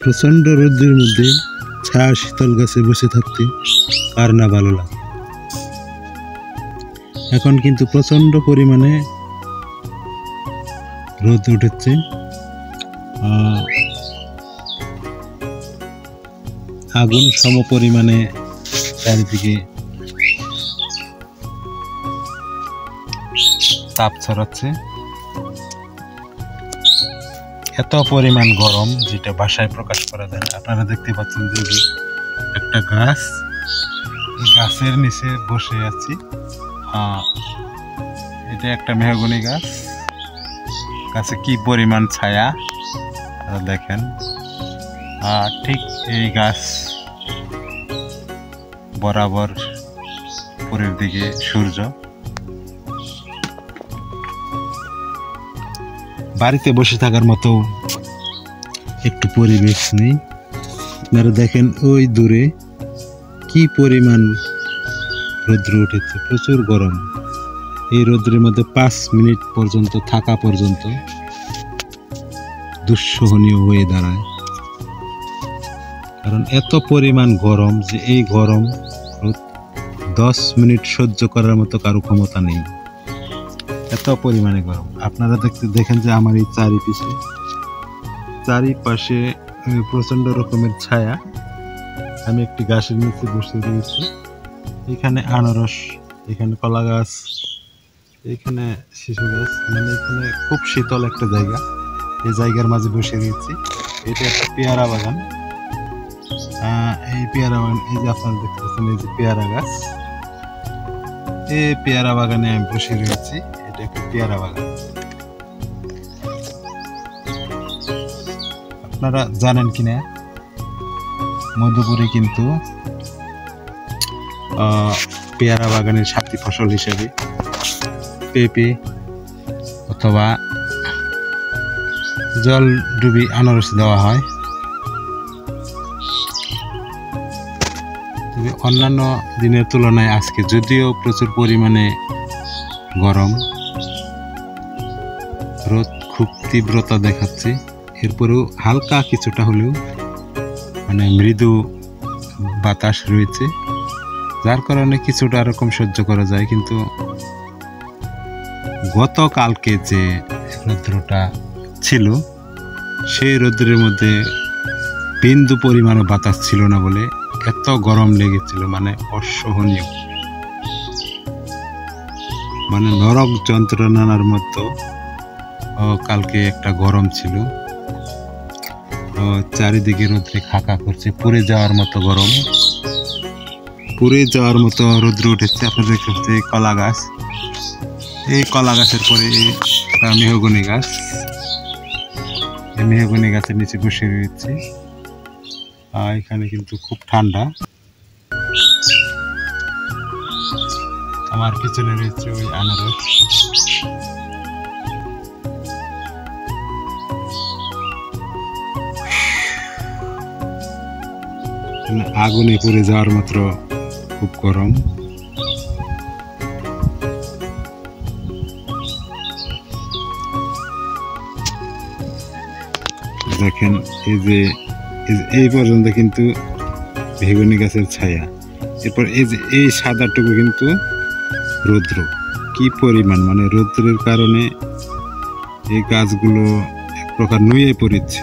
প্রচণ্ড রোদ্রের মধ্যে ছায়া শীতল গাছে বসে থাকতে কার না ভালো লাগে। এখন কিন্তু প্রচণ্ড পরিমাণে রোদ উঠেছে। আগুন সম পরিমাণে চারিদিকে তাপ ছড়াচ্ছে। এত পরিমাণ গরম যেটা ভাষায় প্রকাশ করা যায় না। আপনারা দেখতে পাচ্ছেন যে একটা গাছ, গাছের নিচে বসে আছি। এটা একটা মেহগনি গাছ। গাছে কি পরিমাণ ছায়া দেখেন। ঠিক এই গাছ বরাবর উপরের দিকে সূর্য। বাড়িতে বসে থাকার মতো একটু পরিবেশ নেই। আপনারা দেখেন ওই দূরে কি পরিমাণ রৌদ্র উঠেছে, প্রচুর গরম। এই রৌদ্রের মধ্যে 5 মিনিট পর্যন্ত থাকা পর্যন্ত দুঃসহনীয় হয়ে দাঁড়ায়। কারণ এত পরিমাণ গরম যে এই গরম 10 মিনিট সহ্য করার মতো কারো ক্ষমতা নেই, এত পরিমাণে গরম। আপনারা দেখেন যে আমার এই চারিপাশে প্রচন্ড রকমের ছায়া। আমি একটি গাছের নিচে বসে রয়েছি। এখানে আনারস, এখানে কলা গাছ, এখানে শিশু গাছ, মানে এখানে খুব শীতল একটা জায়গা। এই জায়গার মাঝে বসে রয়েছি। এটা একটা পেয়ারা বাগান। এই পেয়ারা বাগান, এই যে আপনারা দেখতে পাচ্ছেন, এই যে পেয়ারা গাছ, এই পেয়ারা বাগানে আমি বসে রয়েছি। এটা একটা পেয়ারা বাগান। আপনারা জানেন কিনা, মধুপুরে কিন্তু পেয়ারা বাগানের সাথী ফসল হিসেবে পেঁপে অথবা জলডুবি আনারস দেওয়া হয়। তবে অন্যান্য দিনের তুলনায় আজকে যদিও প্রচুর পরিমাণে গরম, রোদ খুব তীব্রতা দেখাচ্ছে, এরপরেও হালকা কিছুটা হলেও মানে মৃদু বাতাস রয়েছে, যার কারণে কিছুটা এরকম সহ্য করা যায়। কিন্তু গতকালকে যে রৌদ্রটা ছিল, সেই রৌদ্রের মধ্যে বিন্দু পরিমাণও বাতাস ছিল না বলে এত গরম লেগেছিল, মানে অসহনীয়, মানে নরক যন্ত্রণার মতো কালকে একটা গরম ছিল। চারিদিকে রৌদ্রে খাকা করছে, পুড়ে যাওয়ার মতো গরম, পুড়ে যাওয়ার মতো রৌদ্র উঠেছে। আপনারা দেখতে পাচ্ছেন এই কলা গাছ, এই কলা গাছের পরে একটা মেহগনি গাছ। এই মেহগনি গাছের নিচে বসে রয়েছে। এখানে কিন্তু খুব ঠান্ডা। আমার পিছনে রয়েছে ওই আনারস। আগুনে পুড়ে যাওয়ার মাত্র খুব গরম। দেখেন এই পর্যন্ত কিন্তু বেগুনি গাছের ছায়া, এরপর এই সাদাটুকু কিন্তু রৌদ্র। কি পরিমাণ, মানে রৌদ্রের কারণে এই গাছগুলো এক প্রকার নুয়ে পড়েছে।